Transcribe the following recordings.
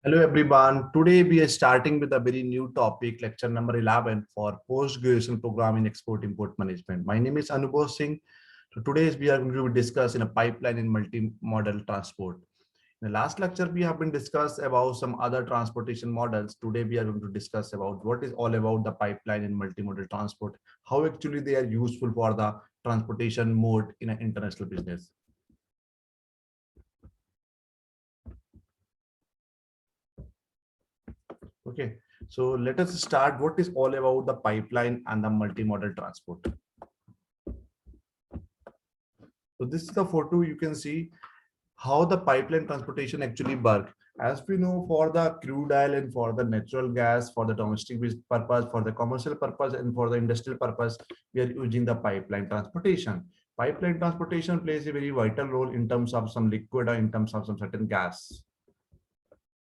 Hello everyone. Today we are starting with a very new topic, lecture number 11 for post-graduation program in export-import management. My name is Anubhav Singh. So today we are going to discuss in a pipeline in multimodal transport. In the last lecture, we have been discussed about some other transportation models. Today we are going to discuss about what is all about the pipeline in multimodal transport, how actually they are useful for the transportation mode in an international business. Okay, so let us start. What is all about the pipeline and the multimodal transport? So this is the photo. You can see how the pipeline transportation actually work. As we know, for the crude oil and for the natural gas, for the domestic purpose, for the commercial purpose, and for the industrial purpose, we are using the pipeline transportation. Pipeline transportation plays a very vital role in terms of some liquid or in terms of some certain gas.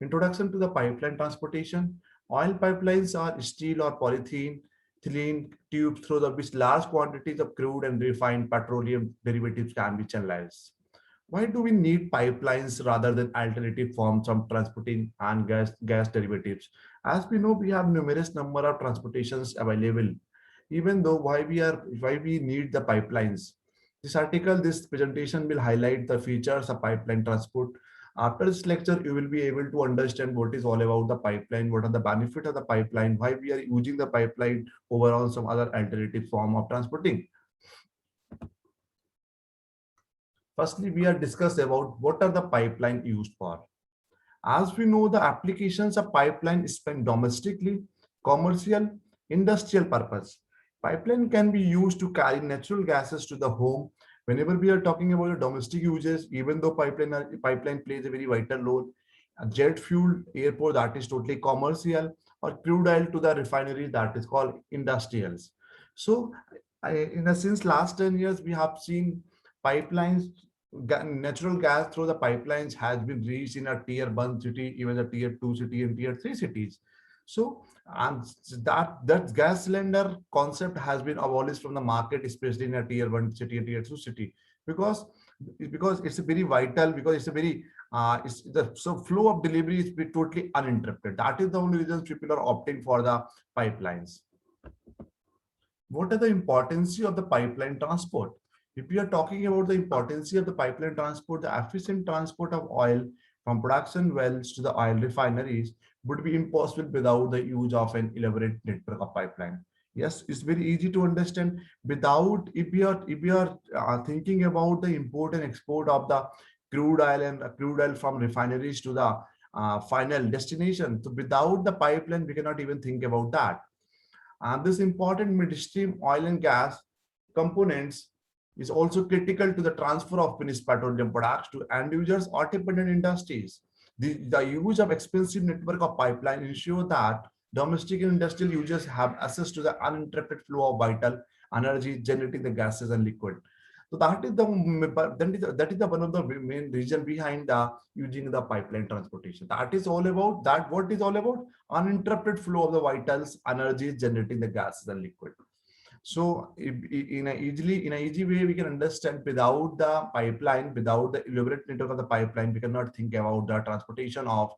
Introduction to the pipeline transportation. Oil pipelines are steel or polyethylene tubes through the which large quantities of crude and refined petroleum derivatives can be channelized. Why do we need pipelines rather than alternative forms of transporting and gas derivatives? As we know, we have numerous number of transportations available. Even though why we need the pipelines. This presentation will highlight the features of pipeline transport. After this lecture, you will be able to understand what is all about the pipeline, what are the benefits of the pipeline, why we are using the pipeline over on some other alternative form of transporting. Firstly, we are discussed about what are the pipeline used for. As we know, the applications of pipeline spent domestically, commercial, industrial purpose. Pipeline can be used to carry natural gases to the home. Whenever we are talking about the domestic uses, even though pipeline plays a very vital role, jet fuel, airport, that is totally commercial, or crude oil to the refinery, that is called industrials. So, since last 10 years, we have seen pipelines, natural gas through the pipelines has been reached in a tier 1 city, even a tier 2 city and tier 3 cities. So, and that gas cylinder concept has been abolished from the market, especially in a tier 1 city and tier 2 city, because it's a very vital, because it's a very so flow of delivery is totally uninterrupted. That is the only reason people are opting for the pipelines. What are the importance of the pipeline transport? If we are talking about the importance of the pipeline transport, the efficient transport of oil from production wells to the oil refineries would be impossible without the use of an elaborate network of pipeline. Yes, it's very easy to understand. Without, if we are thinking about the import and export of the crude oil and crude oil from refineries to the final destination, so without the pipeline, we cannot even think about that. And this important midstream oil and gas components is also critical to the transfer of finished petroleum products to end users or dependent industries. The use of expensive network of pipeline ensure that domestic and industrial users have access to the uninterrupted flow of vital energy, generating the gases and liquid. So that is the one of the main reason behind using the pipeline transportation. That is all about that. What is all about? Uninterrupted flow of the vitals, energy, generating the gases and liquid. So in an easy way, we can understand without the pipeline, without the elaborate network of the pipeline, we cannot think about the transportation of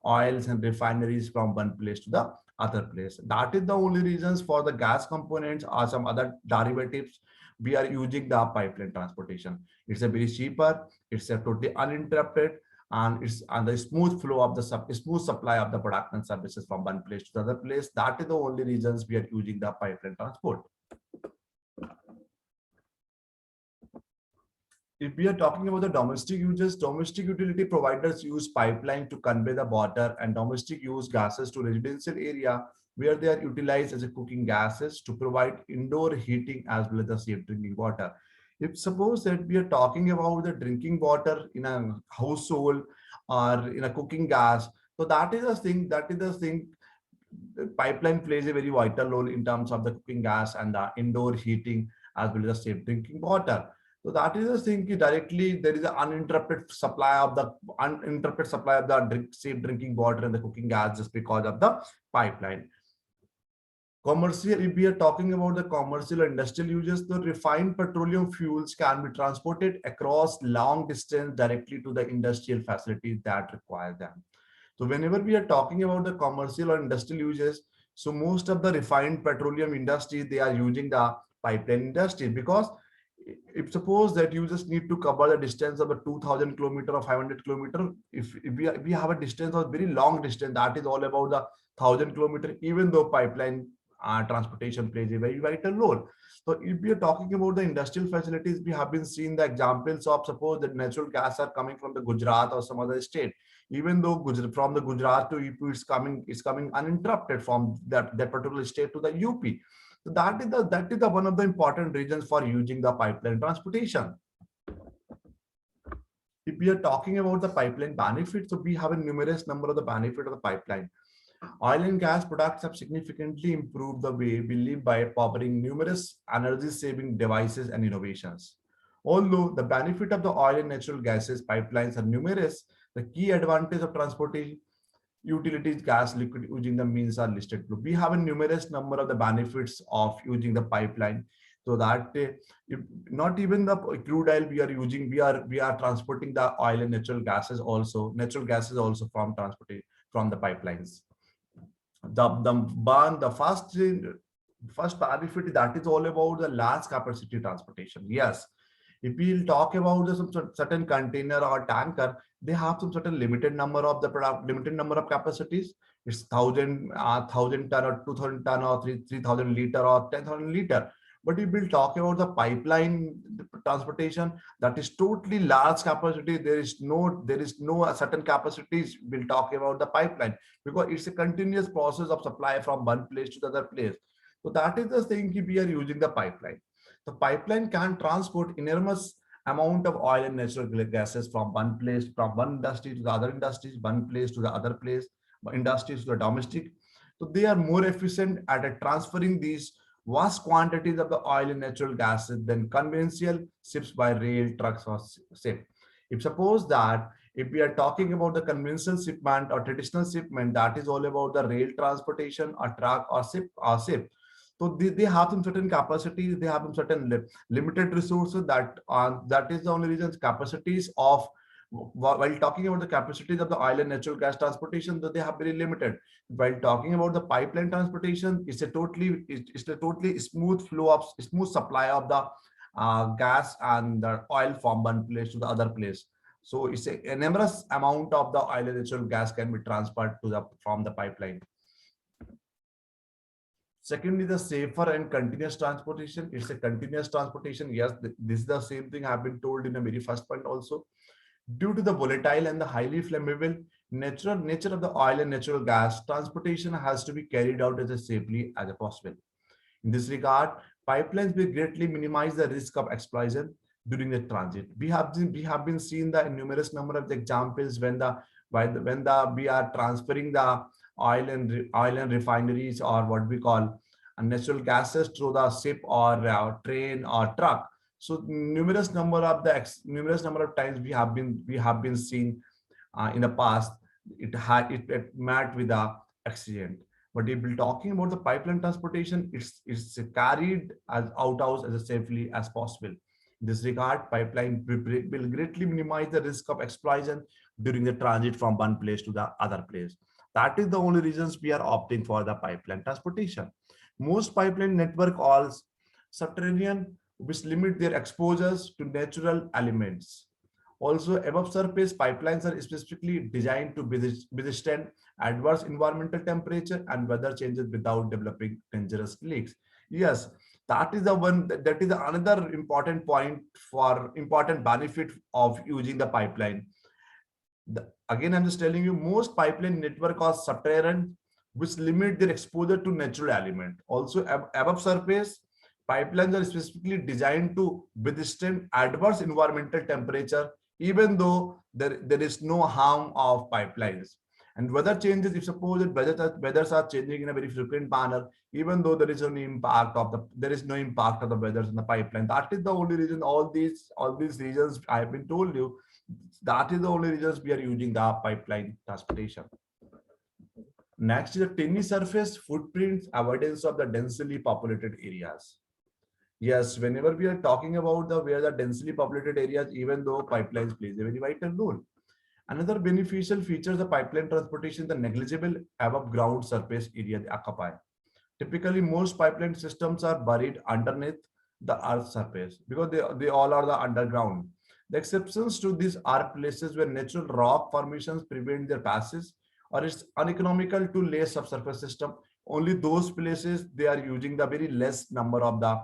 oils and refineries from one place to the other place. That is the only reasons for the gas components or some other derivatives. We are using the pipeline transportation. It's a very cheaper, it's a totally uninterrupted, and it's and the smooth flow of the smooth supply of the product and services from one place to the other place. That is the only reasons we are using the pipeline transport. If we are talking about the domestic users, domestic utility providers use pipeline to convey the water and domestic use gases to residential area where they are utilized as a cooking gases to provide indoor heating as well as the safe drinking water. If suppose that we are talking about the drinking water in a household or in a cooking gas, so that is the thing. The pipeline plays a very vital role in terms of the cooking gas and the indoor heating as well as the safe drinking water. So that is the thing. Directly, there is an uninterrupted supply of the safe drinking water and the cooking gas just because of the pipeline. Commercial, if we are talking about the commercial or industrial uses, the refined petroleum fuels can be transported across long distance directly to the industrial facilities that require them. So whenever we are talking about the commercial or industrial uses, so most of the refined petroleum industry, they are using the pipeline industry, because if suppose that you just need to cover the distance of a 2000 kilometer or 500 kilometer, if we have a distance of very long distance, that is all about the 1000 kilometer, even though pipeline transportation plays a very vital role. So if we are talking about the industrial facilities, we have been seeing the examples of, suppose that natural gas are coming from the Gujarat or some other state. Even though from the Gujarat to UP, it's coming uninterrupted from that particular state to the UP. So that is the one of the important reasons for using the pipeline transportation. If we are talking about the pipeline benefits, so we have a numerous number of the benefit of the pipeline. Oil and gas products have significantly improved the way we live by powering numerous energy-saving devices and innovations. Although the benefit of the oil and natural gases pipelines are numerous, the key advantage of transportation utilities, gas, liquid using the means are listed below. We have a numerous number of the benefits of using the pipeline, so that if not even the crude oil we are using, we are transporting the oil and natural gases also from transporting from the pipelines. The first benefit, that is all about the large capacity transportation. Yes, if we'll talk about some certain container or tanker, they have some certain limited number of the product, limited number of capacities. It's 1,000 ton or 2,000 ton or 3,000 liter or 10,000 liter. But if we'll talk about the pipeline transportation, that is totally large capacity. There is no certain capacities. We'll talk about the pipeline, because it's a continuous process of supply from one place to the other place. So that is the thing we are using the pipeline. The pipeline can transport enormous amount of oil and natural gases from one place, from one industry to the other industries, one place to the other place, industries to the domestic. So they are more efficient at transferring these vast quantities of the oil and natural gases than conventional ships by rail, trucks, or ship. If suppose that if we are talking about the conventional shipment or traditional shipment, that is all about the rail transportation or truck or ship. So they have some certain capacities, they have some certain limited resources, that is the only reason capacities of, while talking about the capacities of the oil and natural gas transportation, that they have very limited. While talking about the pipeline transportation, it's a totally smooth flow of smooth supply of the gas and the oil from one place to the other place. So it's a enormous amount of the oil and natural gas can be transferred from the pipeline. Secondly, the safer and continuous transportation. It's a continuous transportation. Yes, this is the same thing I've been told in the very first point also. Due to the volatile and the highly flammable natural nature of the oil and natural gas, transportation has to be carried out as safely as possible. In this regard, pipelines will greatly minimize the risk of explosion during the transit. We have been seeing the numerous number of the examples when we are transferring the oil and refineries, or what we call natural gases, through the ship or train or truck. So numerous number of times we have been seeing in the past, it met with a accident. But if we're talking about the pipeline transportation, it's carried out as safely as possible. In this regard, pipeline will greatly minimize the risk of explosion during the transit from one place to the other place. That is the only reasons we are opting for the pipeline transportation. Most pipeline network are subterranean, which limit their exposures to natural elements. Also, above surface pipelines are specifically designed to withstand adverse environmental temperature and weather changes without developing dangerous leaks. Yes, that is the one. That is another important point for important benefit of using the pipeline. Again, I'm just telling you, most pipeline network are subterranean, which limit their exposure to natural element. Also, above surface pipelines are specifically designed to withstand adverse environmental temperature, even though there is no harm of pipelines. And weather changes, if suppose that weathers are changing in a very frequent manner, even though there is no impact of the weathers in the pipeline. That is the only reason. All these reasons I have been told you, that is the only reasons we are using the pipeline transportation. Next is the tiny surface footprints, avoidance of the densely populated areas. Yes, whenever we are talking about where the densely populated areas, even though pipelines plays a very vital role. Another beneficial feature of the pipeline transportation, the negligible above ground surface area they occupy. Typically, most pipeline systems are buried underneath the earth's surface because they all are the underground. The exceptions to these are places where natural rock formations prevent their passage, or it's uneconomical to lay subsurface system. Only those places they are using the very less number of the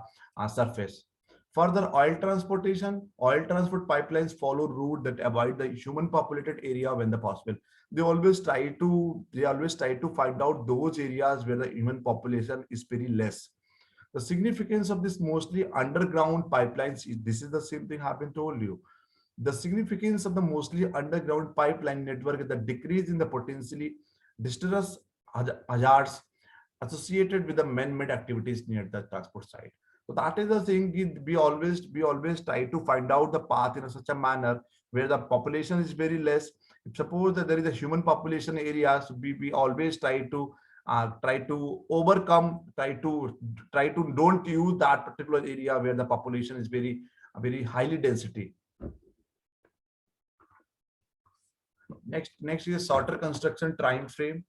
surface. Further, oil transport pipelines follow route that avoid the human populated area when the possible. They always try to find out those areas where the human population is very less. The significance of this mostly underground pipelines is this is the same thing I've been told you. The significance of the mostly underground pipeline network is the decrease in the potentially disastrous hazards associated with the man-made activities near the transport site. So that is the thing. We always try to find out the path in such a manner where the population is very less. If suppose that there is a human population areas, we always try to overcome, try to don't use that particular area where the population is very highly density. Next is shorter construction time frame.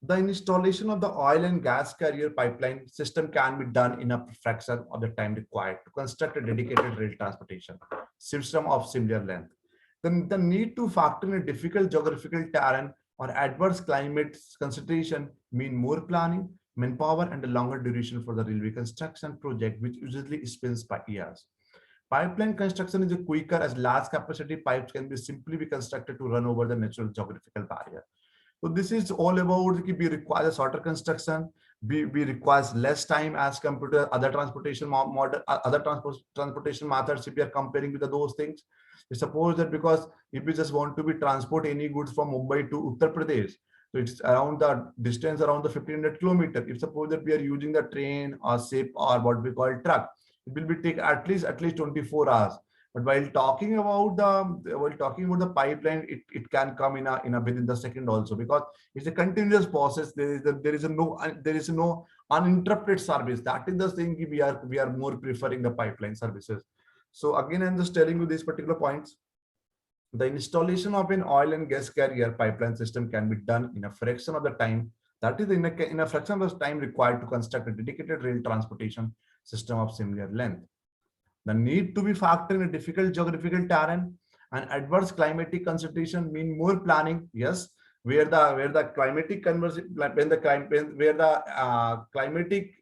The installation of the oil and gas carrier pipeline system can be done in a fraction of the time required to construct a dedicated rail transportation system of similar length. Then the need to factor in a difficult geographical terrain or adverse climate consideration mean more planning, manpower, and a longer duration for the railway construction project, which usually spends by years. Pipeline construction is quicker as large capacity pipes can be simply be constructed to run over the natural geographical barrier. So this is all about we require a shorter construction. We require less time as compared to other transportation model, other transportation methods. If we are comparing with those things, suppose that because if we just want to be transport any goods from Mumbai to Uttar Pradesh, so it's around the distance around the 1500 kilometer. If suppose that we are using the train or ship or what we call truck, it will be take at least 24 hours. But while talking about the pipeline, it can come in a within the second also because it's a continuous process. There is no uninterrupted service. That is the thing we are more preferring the pipeline services. So again, I'm just telling you these particular points. The installation of an oil and gas carrier pipeline system can be done in a fraction of the time. That is in a fraction of the time required to construct a dedicated rail transportation system of similar length. The need to be factored in a difficult geographical terrain and adverse climatic consideration mean more planning. Yes, where the climatic conversion when the where the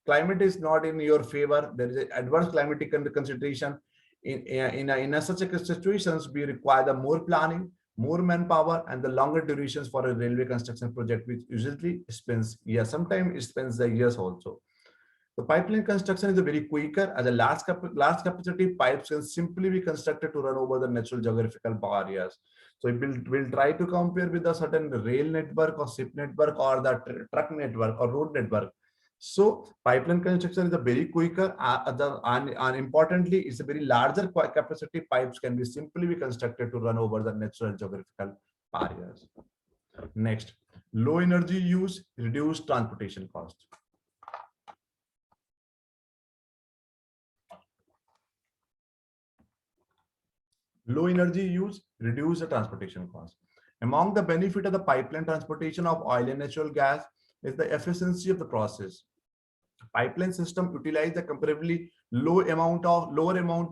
climate is not in your favor, there is an adverse climatic consideration. In such a situations, we require the more planning, more manpower, and the longer durations for a railway construction project, which usually spends years. Sometimes it spends the years also. The pipeline construction is a very quicker as a large capacity pipes can simply be constructed to run over the natural geographical barriers. So we'll try to compare with a certain rail network or ship network or the truck network or road network. So pipeline construction is a very quicker and importantly, it's a very larger capacity pipes can be simply be constructed to run over the natural geographical barriers. Next, low energy use, reduced transportation cost. Low energy use, reduce the transportation cost. Among the benefit of the pipeline transportation of oil and natural gas is the efficiency of the process. Pipeline system utilize the comparably lower amount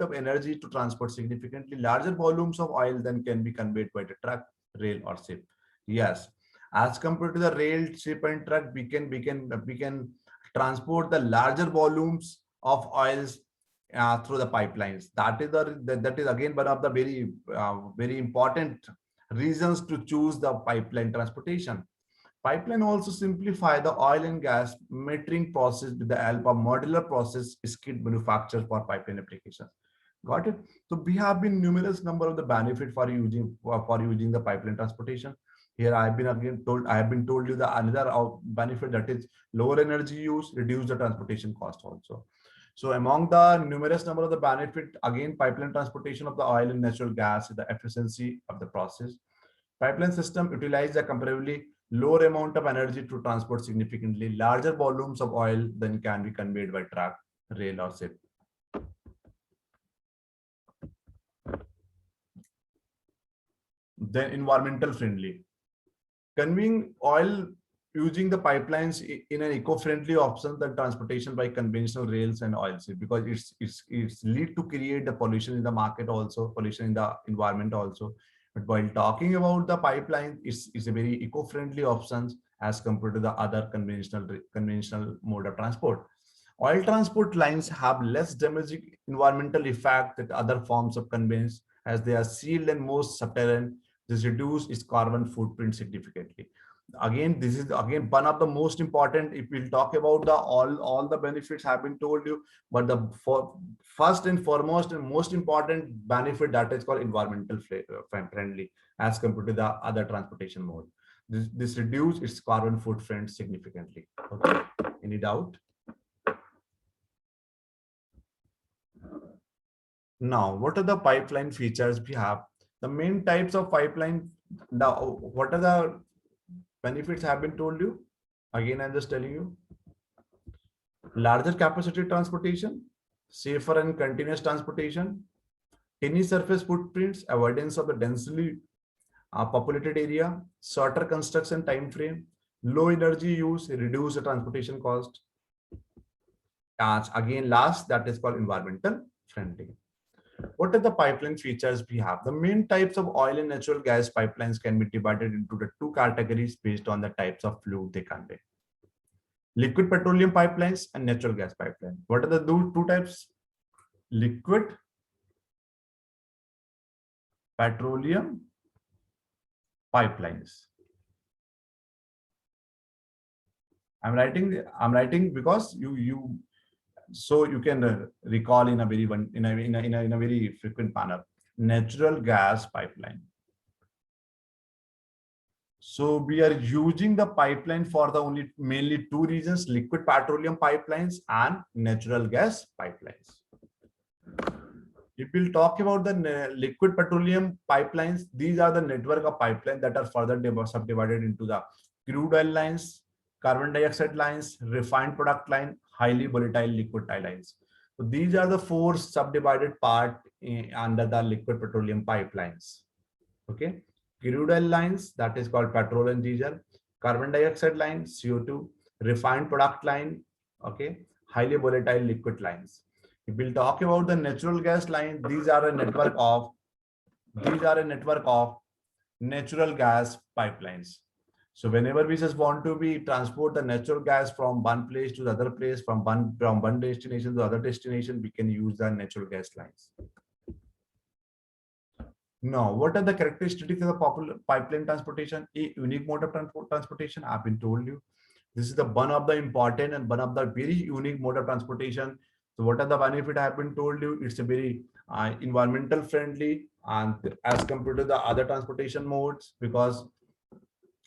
of energy to transport significantly larger volumes of oil than can be conveyed by the truck, rail, or ship. Yes, as compared to the rail, ship, and truck, we can transport the larger volumes of oils through the pipelines. That is again one of the very important reasons to choose the pipeline transportation. Pipeline also simplify the oil and gas metering process with the help of modular process skid manufactured for pipeline applications. Got it? So we have been numerous number of the benefit for using the pipeline transportation. Here I have been told you the another benefit, that is lower energy use, reduce the transportation cost also. So among the numerous number of the benefit, again, pipeline transportation of the oil and natural gas is the efficiency of the process. Pipeline system utilize a comparably lower amount of energy to transport significantly larger volumes of oil than can be conveyed by truck, rail, or ship. Then environmental friendly. Conveying oil using the pipelines in an eco-friendly option than transportation by conventional rails and oil seed, because it's lead to create the pollution in the market, also pollution in the environment also. But while talking about the pipeline, it's a very eco-friendly options as compared to the other conventional mode of transport. Oil transport lines have less damaging environmental effect than other forms of conveyance, as they are sealed and most subterranean. This reduces its carbon footprint significantly. Again, this is again one of the most important. If we'll talk about the all the benefits have been told you, but the first and foremost and most important benefit, that is called environmental friendly as compared to the other transportation mode. This reduces its carbon footprint significantly. Okay, any doubt? Now, what are the pipeline features we have? The main types of pipeline. Now, what are the benefits have been told you? Again, I'm just telling you. Larger capacity transportation, safer and continuous transportation, tiny surface footprints, avoidance of the densely populated area, shorter construction time frame, low energy use, reduce the transportation cost. And again, last, that is called environmental friendly. What are the pipeline features we have? The main types of oil and natural gas pipelines can be divided into the two categories based on the types of fluid they convey. Liquid petroleum pipelines and natural gas pipeline. What are the two types? Liquid petroleum pipelines. I'm writing because you so you can recall in a very very frequent manner. Natural gas pipeline. So we are using the pipeline for the mainly two reasons: liquid petroleum pipelines and natural gas pipelines. If we'll talk about the liquid petroleum pipelines, these are the network of pipelines that are further subdivided into the crude oil lines, carbon dioxide lines, refined product line, highly volatile liquid lines. So these are the four subdivided part under the liquid petroleum pipelines. Okay, crude oil lines, that is called petrol and diesel, carbon dioxide line, CO2, refined product line, okay, highly volatile liquid lines. If we'll talk about the natural gas line, these are a network of natural gas pipelines. So whenever we just want to be transport the natural gas from one place to the other place, from one destination to the other destination, we can use the natural gas lines. Now, what are the characteristics of the popular pipeline transportation? A unique mode of transportation. I've been told you. This is the one of the important and one of the very unique mode of transportation. So what are the benefits I have been told you? It's a very environmental friendly and as compared to the other transportation modes, because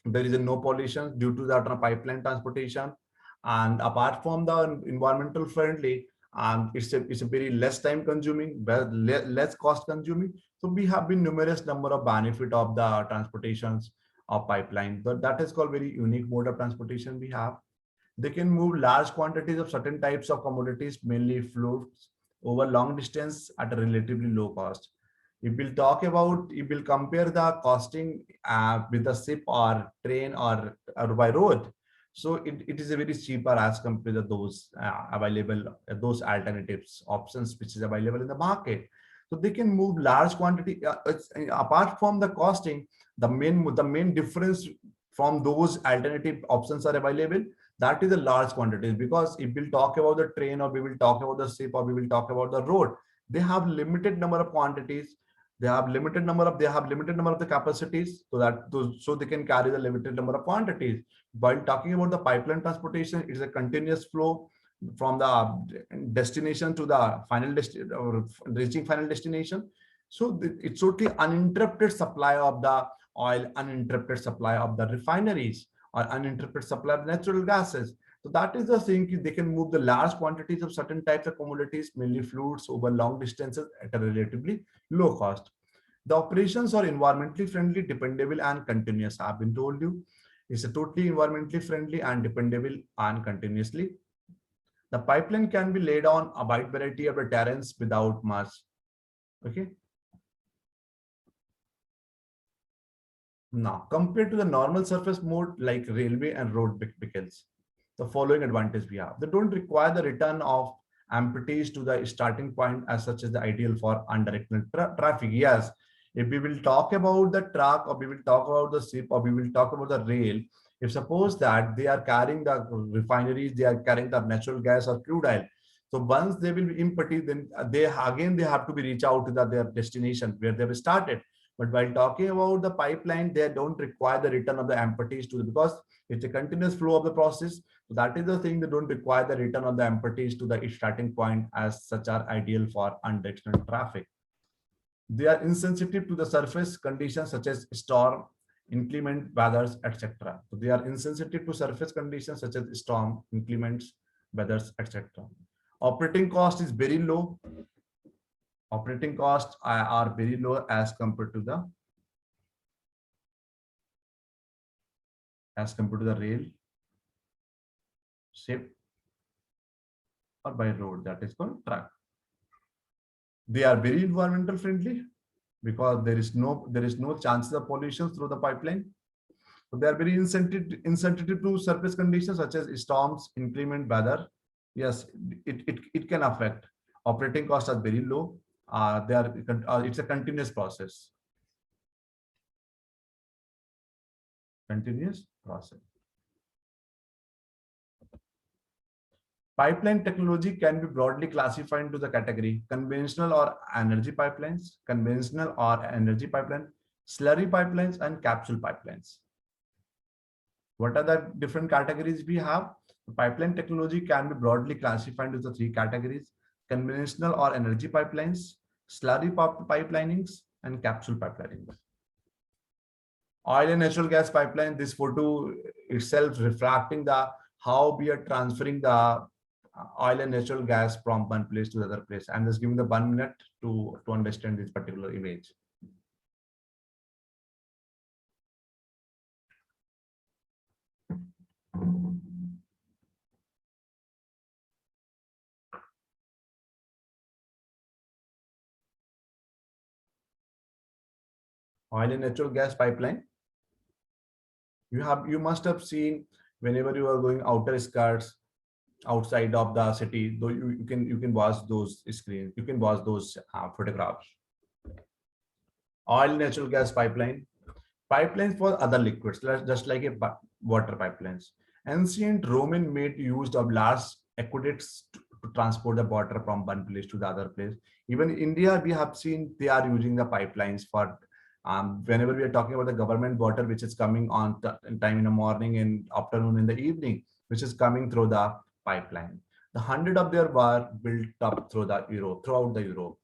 there is no pollution due to the pipeline transportation. And apart from the environmental friendly, it's a very less time consuming, less cost consuming. So we have been numerous number of benefit of the transportations of pipeline. But that is called very unique mode of transportation we have. They can move large quantities of certain types of commodities, mainly fluids, over long distance at a relatively low cost. If we'll compare the costing with the ship or train or by road, so it is a very cheaper as compared to those available, those alternatives options which is available in the market. So they can move large quantity. Apart from the costing, the main difference from those alternative options are available, that is a large quantities. Because if we'll talk about the train, or we will talk about the ship, or we will talk about the road, they have limited number of quantities, they have limited number of the capacities, so they can carry the limited number of quantities. While talking about the pipeline transportation, it's a continuous flow from the destination to the final destination, or reaching final destination. So it's totally uninterrupted supply of the oil, uninterrupted supply of the refineries, or uninterrupted supply of natural gases. So that is the thing, they can move the large quantities of certain types of commodities, mainly fluids, over long distances at a relatively low cost. The operations are environmentally friendly, dependable, and continuous. I've been told you, it's a totally environmentally friendly and dependable and continuously. The pipeline can be laid on a wide variety of the terrains without much. Okay. Now, compared to the normal surface mode like railway and road vehicles, the following advantage we have. They don't require the return of amputees to the starting point as such as the ideal for undirectional traffic. Yes, if we will talk about the truck or we will talk about the ship or we will talk about the rail, if suppose that they are carrying the refineries, they are carrying the natural gas or crude oil. So once they will be empty, then they have to be reach out to their destination where they have started. But while talking about the pipeline, they don't require the return of the empties to the, because it's a continuous flow of the process. So that is the thing, they don't require the return of the empties to the starting point as such are ideal for undirectional traffic. They are insensitive to the surface conditions such as storm, inclement weathers, etc. So they are insensitive to surface conditions such as storm, inclements, weathers, etc. Operating cost is very low. Operating costs are very low as compared to the rail, ship, or by road, that is called truck. They are very environmental friendly because there is no chances of pollution through the pipeline. So they are very insensitive to surface conditions such as storms, inclement weather. Yes, it can affect. Operating costs are very low. It's a continuous process. Continuous process. Pipeline technology can be broadly classified into the category conventional or energy pipeline, slurry pipelines, and capsule pipelines. What are the different categories we have? Pipeline technology can be broadly classified into the three categories: conventional or energy pipelines, slurry pipelinings, and capsule pipelinings. Oil and natural gas pipeline, this photo itself reflecting the how we are transferring the oil and natural gas from one place to the other place. I'm just giving the 1 minute to understand this particular image. Oil and natural gas pipeline. You must have seen whenever you are going outer skirts outside of the city, though you can watch those screens, you can watch those photographs. Oil natural gas pipelines for other liquids, just like a water pipelines. Ancient Roman made use of large aqueducts to transport the water from one place to the other place. Even in India, we have seen they are using the pipelines for whenever we are talking about the government water, which is coming on time in the morning and afternoon in the evening, which is coming through the pipeline. The hundred of their were built up throughout the Europe.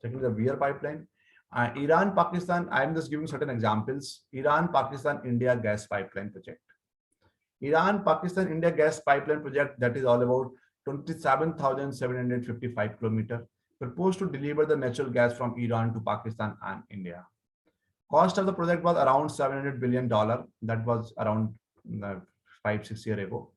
Checking the weir pipeline. Iran, Pakistan, I'm just giving certain examples. Iran, Pakistan, India gas pipeline project. Iran, Pakistan, India gas pipeline project, that is all about 27,755 kilometers, proposed to deliver the natural gas from Iran to Pakistan and India. Cost of the project was around $700 billion. That was around 5-6 years ago.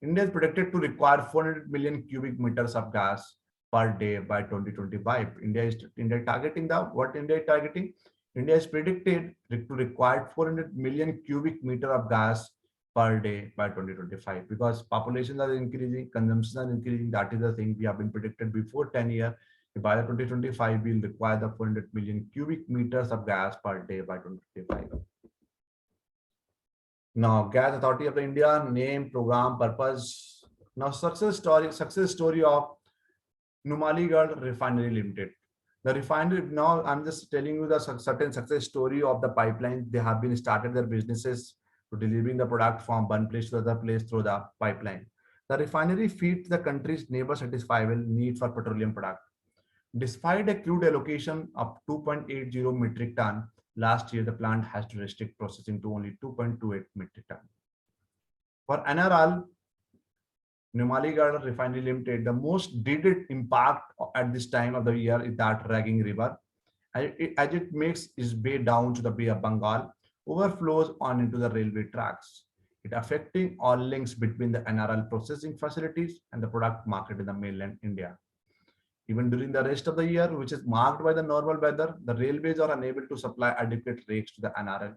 India is predicted to require 400 million cubic meters of gas per day by 2025. India is targeting what India is targeting? India is predicted to require 400 million cubic meter of gas per day by 2025 because populations are increasing, consumption are increasing. That is the thing we have been predicted before 10 years. By the 2025, we'll require the 400 million cubic meters of gas per day by 2025. Now, Gas Authority of India, name, program, purpose. Now, success story of Numaligarh Refinery Limited. The refinery, now I'm just telling you the certain success story of the pipeline. They have been started their businesses to delivering the product from one place to other place through the pipeline. The refinery feeds the country's never satisfiable need for petroleum product. Despite a crude allocation of 2.80 metric ton, last year the plant has to restrict processing to only 2.28 metric ton. For NRL, Numaligarh Refinery Limited, the most dreaded impact at this time of the year is that Ragging River, as it makes its way down to the Bay of Bengal, overflows on into the railway tracks. It affecting all links between the NRL processing facilities and the product market in the mainland India. Even during the rest of the year, which is marked by the normal weather, the railways are unable to supply adequate rakes to the NRL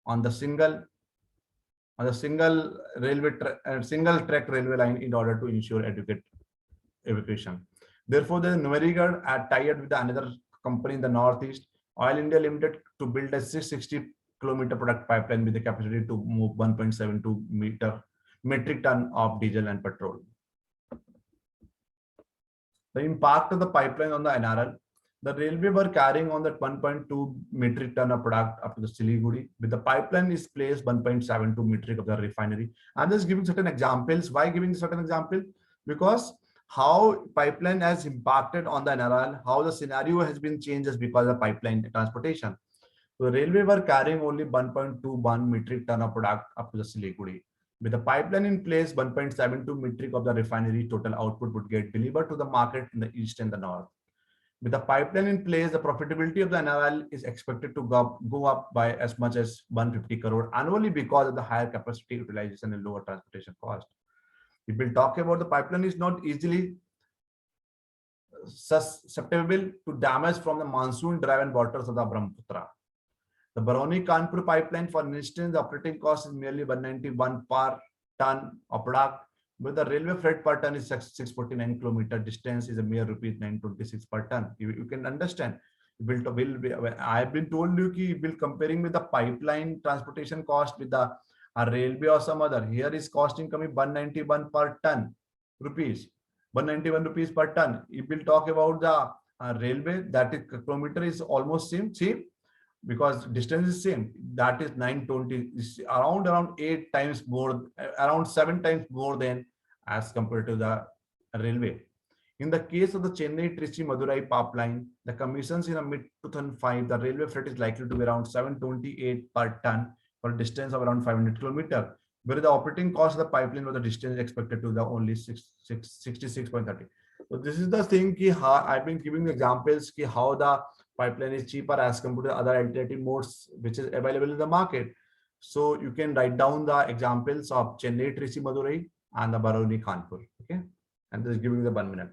on the single track railway line in order to ensure adequate evacuation. Therefore, the numerical are tied with another company in the northeast, Oil India Limited, to build a 660-kilometer product pipeline with the capacity to move 1.72 metric ton of diesel and petrol. The impact of the pipeline on the NRL. The railway were carrying on that 1.2 metric ton of product up to the Siliguri. With the pipeline is placed 1.72 metric of the refinery. I'm just giving certain examples. Why giving certain example? Because how pipeline has impacted on the NRL, how the scenario has been changed just because of pipeline transportation. So the railway were carrying only 1.21 metric ton of product up to the Siliguri. With the pipeline in place, 1.72 metric of the refinery total output would get delivered to the market in the east and the north. With the pipeline in place, the profitability of the NRL is expected to go up by as much as 150 crore annually because of the higher capacity utilization and lower transportation cost. If we talk about the pipeline, is not easily susceptible to damage from the monsoon-driven waters of the Brahmaputra. The Barauni-Kanpur pipeline, for instance, the operating cost is merely 191 per ton of product, but the railway freight per ton is 649 kilometer distance is a mere rupees 926 per ton. You can understand. I've been told you will comparing with the pipeline transportation cost with the railway or some other. Here is costing coming 191 per ton rupees. 191 rupees per ton. If we'll talk about the railway, that is kilometer is almost same because distance is same. That is 920, is around 8 times more, around 7 times more than as compared to the railway. In the case of the Chennai-Trichy-Madurai pipeline, the commissions in the mid-2005, the railway freight is likely to be around 728 per ton for a distance of around 500 kilometers, where the operating cost of the pipeline for the distance is expected to the only 66.30. So this is the thing I've been giving examples how the pipeline is cheaper as compared to other alternative modes which is available in the market. So you can write down the examples of Chennai, Trichy, Madurai and the Barauni, Kanpur. Okay, and this is giving the 1 minute.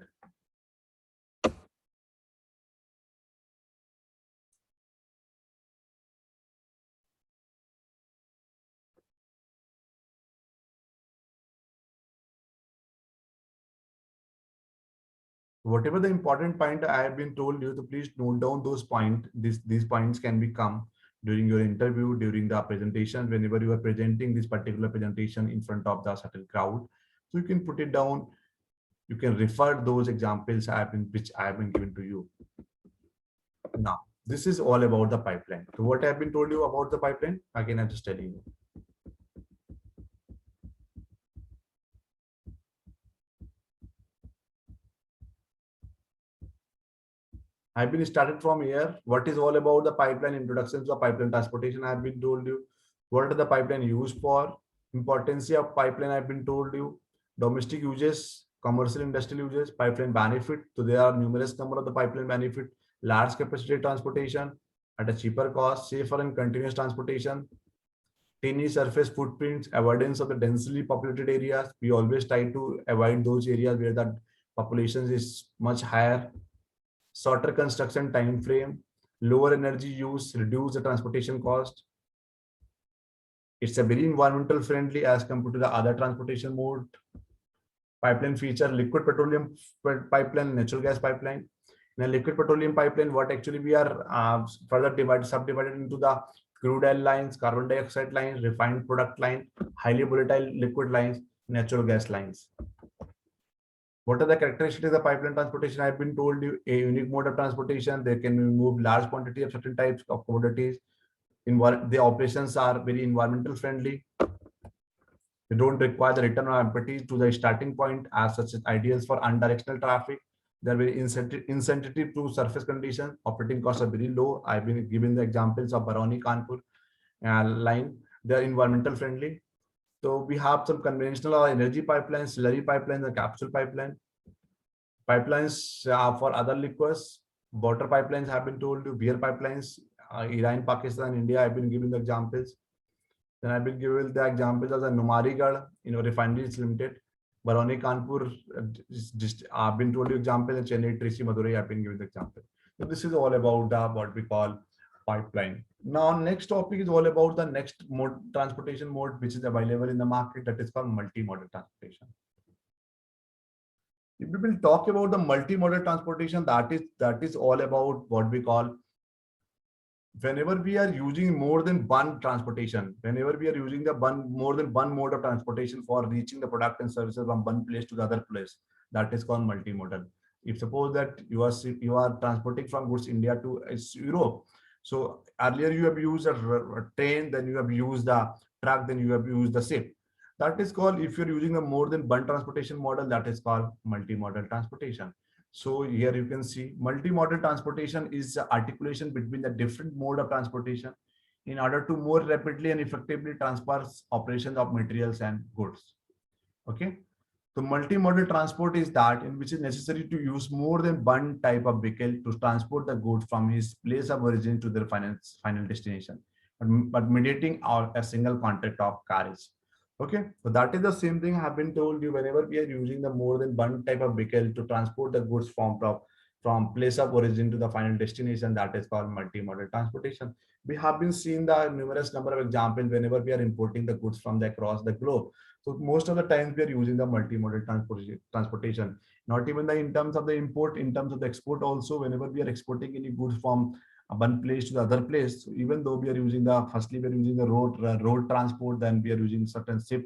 Whatever the important point I have been told you to please note down those points. These points can become during your interview, during the presentation, whenever you are presenting this particular presentation in front of the certain crowd. So you can put it down. You can refer those examples which I have been given to you. Now, this is all about the pipeline. So what I have been told you about the pipeline, again, I'm just telling you. I've been started from here. What is all about the pipeline, introductions of pipeline transportation. I've been told you what are the pipeline used for, importance of pipeline. I've been told you domestic uses, commercial industrial uses, pipeline benefit. So there are numerous number of the pipeline benefit, large capacity transportation at a cheaper cost, safer and continuous transportation, tiny surface footprints, avoidance of the densely populated areas. We always try to avoid those areas where the population is much higher. Shorter construction time frame, lower energy use, reduce the transportation cost. It's a very environmental friendly as compared to the other transportation mode. Pipeline feature liquid petroleum pipeline, natural gas pipeline. In a liquid petroleum pipeline, what actually we are further subdivided into the crude oil lines, carbon dioxide lines, refined product line, highly volatile liquid lines, natural gas lines. What are the characteristics of the pipeline transportation? I've been told you a unique mode of transportation. They can move large quantity of certain types of commodities. The operations are very environmental friendly. They don't require the return of empty to the starting point as such as ideals for unidirectional traffic. They're very insensitive to surface conditions. Operating costs are very low. I've been given the examples of Barauni Kanpur line. They're environmental friendly. So we have some conventional energy pipelines, slurry pipelines, and capsule pipeline. Pipelines for other liquids, water pipelines have been told you, beer pipelines, Iran, Pakistan, India, I've been giving the examples. Then I've been giving the examples of the Numarigarh, refineries limited. Baroni, Kanpur, just I've been told you example, and Chennai, Trichy, Madurai, I've been given the example. So this is all about the what we call pipeline. Now, next topic is all about the next mode, transportation mode, which is available in the market, that is called multimodal transportation. If we will talk about the multimodal transportation, that is all about what we call whenever we are using more than one transportation, whenever we are using the one more than one mode of transportation for reaching the product and services from one place to the other place, that is called multimodal. If suppose that you are transporting from goods India to Europe, so earlier you have used a train, then you have used the truck, then you have used the ship. That is called, if you're using a more than one transportation model, that is called multimodal transportation. So here you can see multimodal transportation is the articulation between the different mode of transportation in order to more rapidly and effectively transfer operations of materials and goods. Okay. So multimodal transport is that in which is necessary to use more than one type of vehicle to transport the goods from his place of origin to their final destination, but mediating a single contract of carriage. Okay, so that is the same thing I have been told you whenever we are using the more than one type of vehicle to transport the goods from place of origin to the final destination, that is called multimodal transportation. We have been seeing the numerous number of examples whenever we are importing the goods from across the globe. So most of the times we are using the multimodal transportation, not even the in terms of the import, in terms of the export also, whenever we are exporting any goods from one place to the other place. So even though we are using firstly we are using the road transport, then we are using certain ship,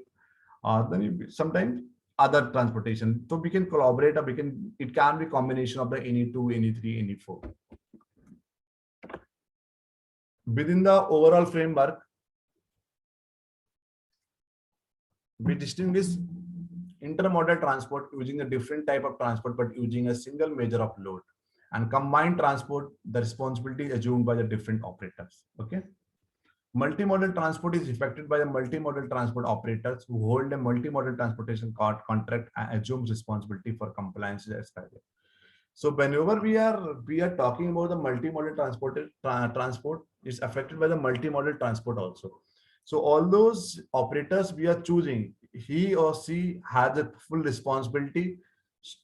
then sometimes other transportation. So we can collaborate, or it can be combination of the any two, any three, any four. Within the overall framework, we distinguish intermodal transport using a different type of transport but using a single measure of load, and combined transport, the responsibility is assumed by the different operators. Okay. Multimodal transport is effected by the multimodal transport operators who hold a multimodal transportation contract and assumes responsibility for compliance as well. So whenever we are talking about the multimodal transport is affected by the multimodal transport also. So all those operators we are choosing, he or she has a full responsibility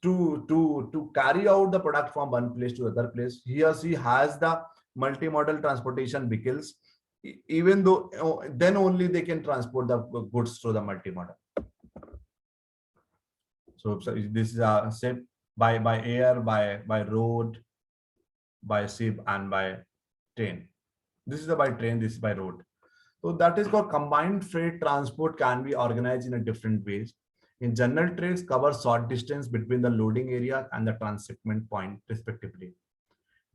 to carry out the product from one place to other place. He or she has the multimodal transportation vehicles, even though then only they can transport the goods through the multimodal. So this is a said by air, by road, by ship, and by train. This is by train, this is by road. So that is called combined freight transport can be organized in a different ways. In general, trades cover short distance between the loading area and the transshipment point respectively.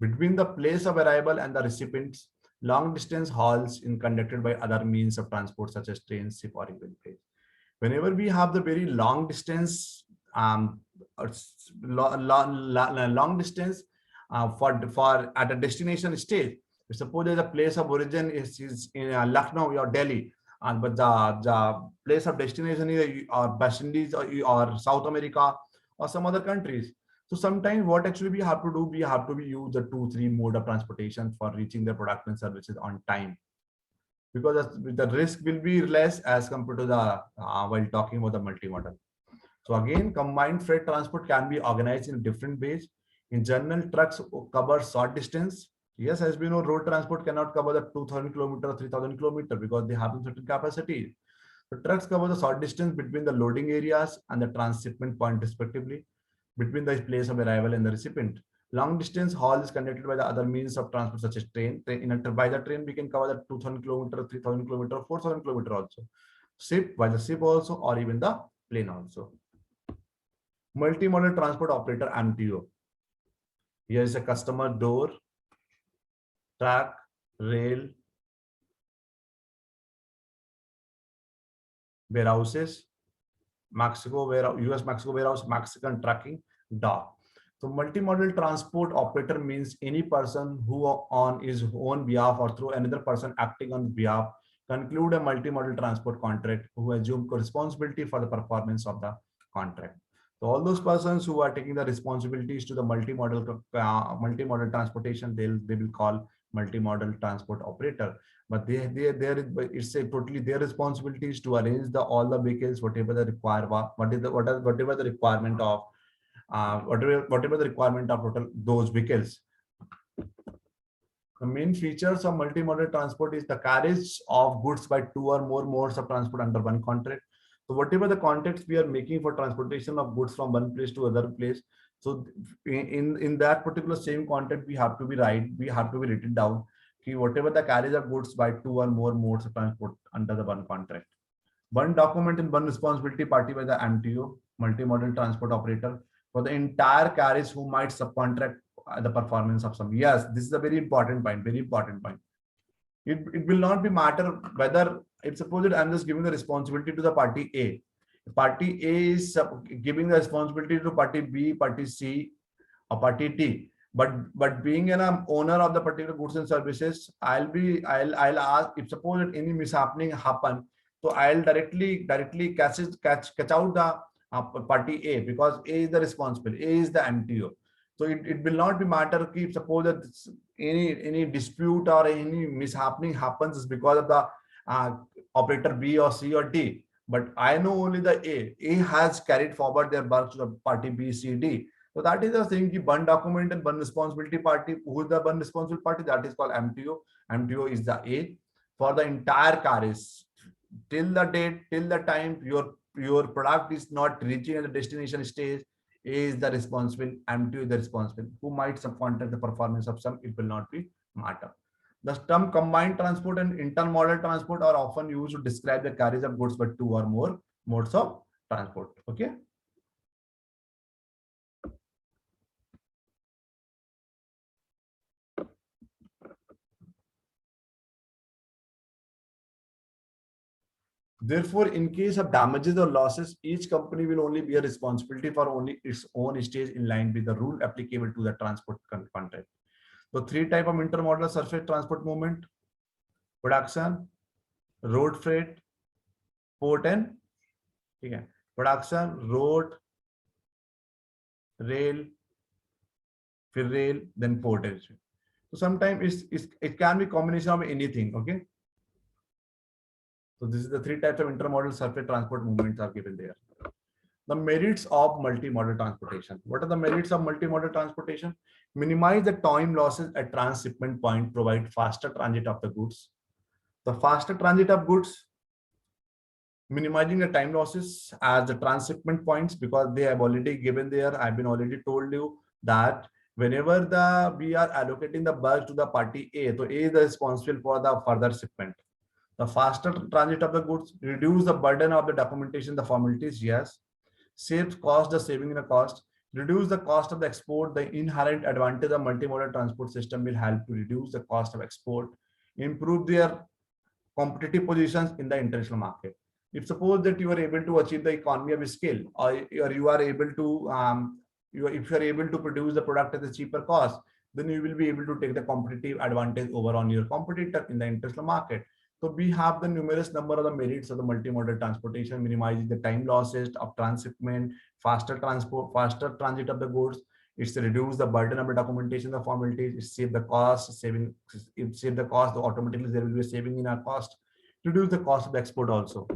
Between the place of arrival and the recipients, long distance hauls in conducted by other means of transport such as trains, ship, or even planes. Whenever we have the very long distance, long distance for at a destination stage. Suppose there's a place of origin is in Lucknow or Delhi, but the place of destination is West Indies or South America or some other countries. So sometimes what actually we have to do, we have to use the 2-3 mode of transportation for reaching the product and services on time, because the risk will be less as compared to the while talking about the multimodal. So again, combined freight transport can be organized in different ways. In general, trucks cover short distance. Yes, as we know, road transport cannot cover the 2,000 kilometer or 3,000 kilometer because they have a certain capacity. The trucks cover the short distance between the loading areas and the transshipment point respectively, between the place of arrival and the recipient. Long distance haul is conducted by the other means of transport such as train. By the train, we can cover the 2,000 kilometer, 3,000 kilometer, 4,000 kilometer also. Ship, by the ship also, or even the plane also. Multimodal transport operator MTO. Here is a customer door, track, rail, warehouses, Mexico warehouse, US Mexico warehouse, Mexican trucking, dock. So multimodal transport operator means any person who on his own behalf or through another person acting on behalf conclude a multimodal transport contract who assume responsibility for the performance of the contract. So all those persons who are taking the responsibilities to the multimodal transportation, they will call multimodal transport operator. but it's a totally their responsibilities to arrange the all the vehicles, whatever the require, whatever the requirement of whatever the requirement of total those vehicles. The main features of multimodal transport is the carriage of goods by two or more modes of transport under one contract. So whatever the contracts we are making for transportation of goods from one place to other place, so in that particular same contract we have to be written down whatever the carriage of goods by two or more modes of transport under the one contract. One document and one responsibility party by the MTO, multimodal transport operator, for the entire carriage who might subcontract the performance of some. Yes, this is a very important point, very important point. It will not be matter whether, if suppose that I'm just giving the responsibility to the party A. Party A is giving the responsibility to party B, party C, or party D. But being an owner of the particular goods and services, I'll ask, if suppose that any mishappening happen, so I'll directly catch out the party A, because A is the responsible, A is the MTO. So it will not be matter if suppose that any dispute or any mishappening happens is because of the operator B or C or D. But I know only the A. A has carried forward their work to the party B, C, D. So that is the thing, one document and one responsibility party. Who is the one responsible party? That is called MTO. MTO is the A for the entire carriage. Till the date, till the time your product is not reaching at the destination stage, A is the responsible, MTO is the responsible. Who might subcontract the performance of some, it will not be matter. The term combined transport and intermodal transport are often used to describe the carriage of goods by two or more modes of transport. Okay. Therefore, in case of damages or losses, each company will only bear responsibility for only its own stage in line with the rule applicable to the transport contract. So three type of intermodal surface transport movement: production, road freight, port and production, road, rail, rail, then port. So sometimes it can be combination of anything. Okay. So this is the three types of intermodal surface transport movements are given there. The merits of multimodal transportation. What are the merits of multimodal transportation? Minimize the time losses at transshipment point, provide faster transit of the goods. The faster transit of goods, minimizing the time losses as the transshipment points, because they have already given there. I've been already told you that whenever we are allocating the bulk to the party A, so A is responsible for the further shipment. The faster transit of the goods, reduce the burden of the documentation, the formalities, yes. Saves cost, the saving in the cost, reduce the cost of the export. The inherent advantage of multimodal transport system will help to reduce the cost of export, improve their competitive positions in the international market. If suppose that you are able to achieve the economy of scale, or you are able to if you are able to produce the product at a cheaper cost, then you will be able to take the competitive advantage over on your competitor in the international market. So we have the numerous number of the merits of the multimodal transportation: minimizing the time losses of transshipment, faster transport, faster transit of the goods. It's reduce the burden of the documentation, the formalities. It save the cost, it save the cost. Automatically there will be a saving in our cost. Reduce the cost of the export also.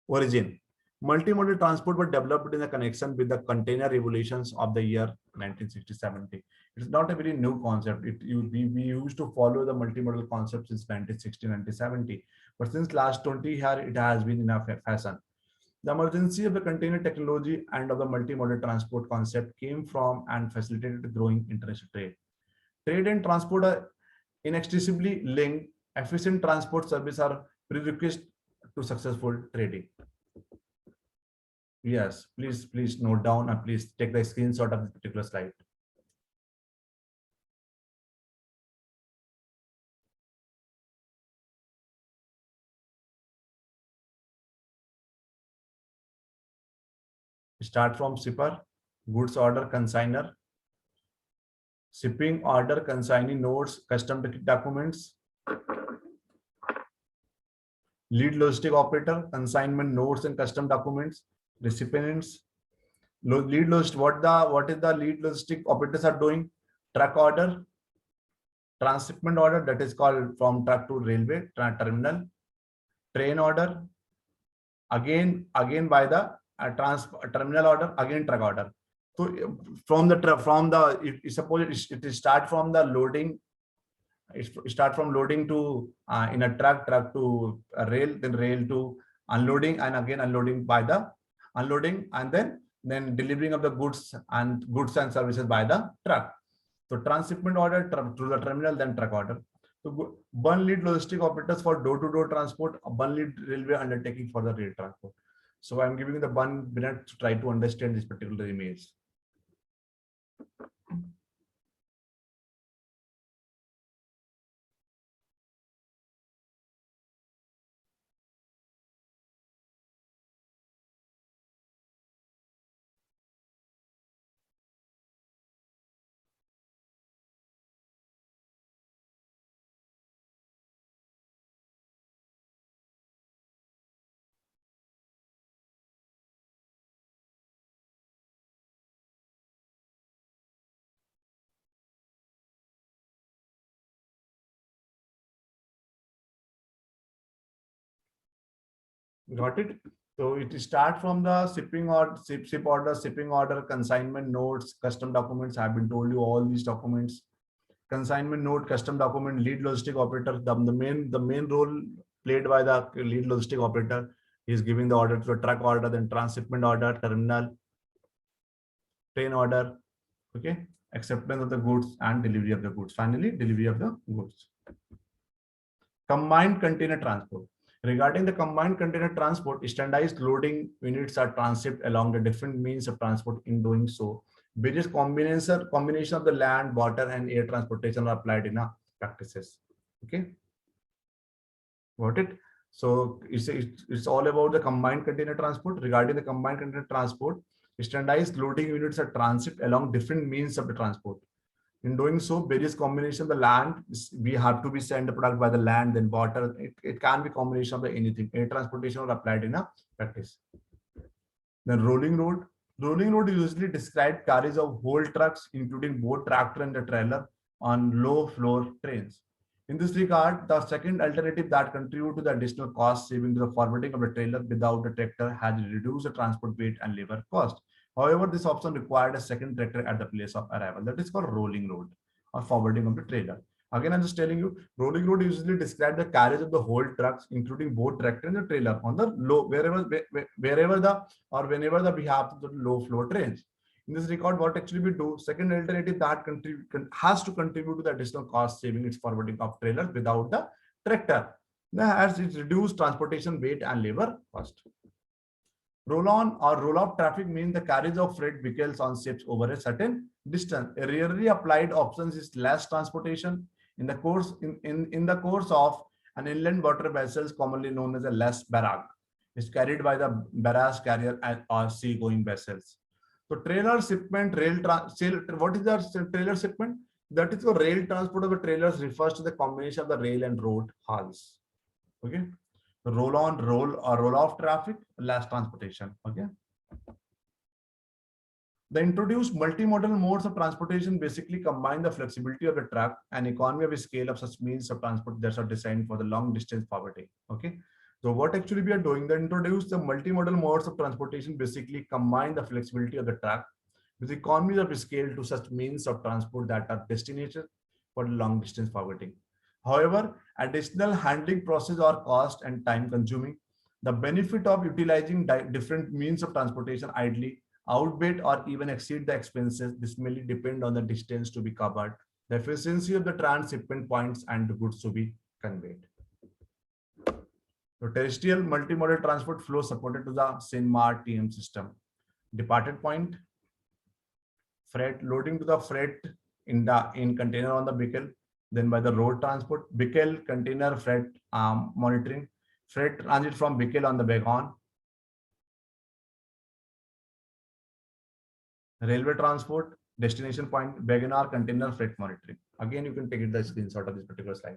Origin. Multimodal transport was developed in the connection with the container revolutions of the year 1960-70. It's not a very new concept. We used to follow the multimodal concept since 1960-1970, but since last 20 years, it has been in a fashion. The emergency of the container technology and of the multimodal transport concept came from and facilitated growing international trade. Trade and transport are inextricably linked. Efficient transport service are prerequisite to successful trading. Yes, please note down and please take the screenshot of this particular slide. Start from shipper, goods order, consignor, shipping order, consignee notes, custom documents, lead logistic operator, consignment notes and custom documents, recipients. Lead logist, what is the lead logistic operators are doing? Truck order, Transshipment order, that is called from truck to railway terminal. Train order, again by the terminal order, again truck order. So suppose it start from the loading. It start from loading to in a truck to a rail, then rail to unloading, and again unloading by the unloading, and then delivering of the goods and services by the truck. So transshipment order through the terminal, then truck order. So one lead logistic operators for door-to-door transport, one lead railway undertaking for the rail transport. So I'm giving the 1 minute to try to understand this particular image. Got it? So it start from the shipping or ship order, shipping order, consignment notes, custom documents. I've been told you all these documents. Consignment note, custom document, lead logistic operator. The main role played by the lead logistic operator is giving the order to a truck order, then transshipment order, terminal, train order. Okay, acceptance of the goods and delivery of the goods. Finally, delivery of the goods. Combined container transport. Regarding the combined container transport, standardized loading units are transshipped along the different means of transport. In doing so, various combination of the land, water, and air transportation are applied in practices. Okay, got it? So it's all about the combined container transport. Regarding the combined container transport, standardized loading units are transshipped along different means of the transport. In doing so, various combination of the land, we have to be sent the product by the land, then water. It can be combination of the anything. Air transportation or applied in a practice. Then rolling road. Rolling road usually described carriage of whole trucks, including both tractor and the trailer, on low floor trains. In this regard, the second alternative that contribute to the additional cost saving to the forwarding of the trailer without the tractor has reduced the transport weight and labor cost. However, this option required a second tractor at the place of arrival. That is called rolling road or forwarding of the trailer. Again, I'm just telling you, rolling road usually describe the carriage of the whole trucks, including both tractor and the trailer, on the low wherever the or whenever the behalf of the low floor trains. In this record, what actually we do, second alternative that has to contribute to the additional cost saving its forwarding of trailers without the tractor, as it reduced transportation weight and labor cost. Roll-on or roll-off traffic means the carriage of freight vehicles on ships over a certain distance. A rarely applied option is less transportation. In the course of an inland water vessels, commonly known as a less barrage, is carried by the barrage carrier or sea-going vessels. So trailer shipment, what is the trailer shipment? That is the rail transport of the trailers refers to the combination of the rail and road hauls. Okay. Roll on, roll off traffic, less transportation. Okay. The introduced multimodal modes of transportation basically combine the flexibility of the truck and economy of scale of such means of transport that are designed for the long distance forwarding. Okay. So what actually we are doing, the introduce the multimodal modes of transportation basically combine the flexibility of the truck with economies of scale to such means of transport that are destined for long distance forwarding. However, additional handling process are cost and time consuming. The benefit of utilizing different means of transportation idly outweigh or even exceed the expenses. This mainly depend on the distance to be covered, the efficiency of the transshipment points, and the goods to be conveyed. So terrestrial multimodal transport flow supported to the SINMAR TM system. Departed point, freight loading to the freight in container on the vehicle, then by the road transport, vehicle container freight monitoring, freight transit from vehicle on the wagon, railway transport, destination point, wagoner container freight monitoring. Again, you can take it the screenshot of this particular slide.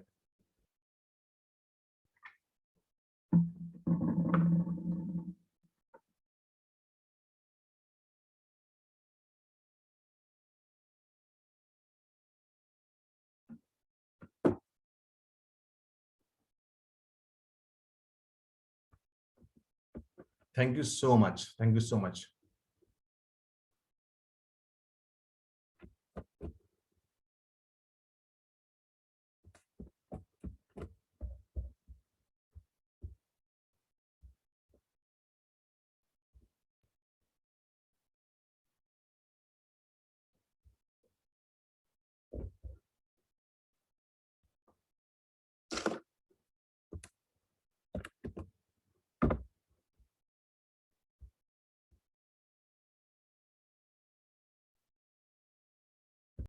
Thank you so much. Thank you so much.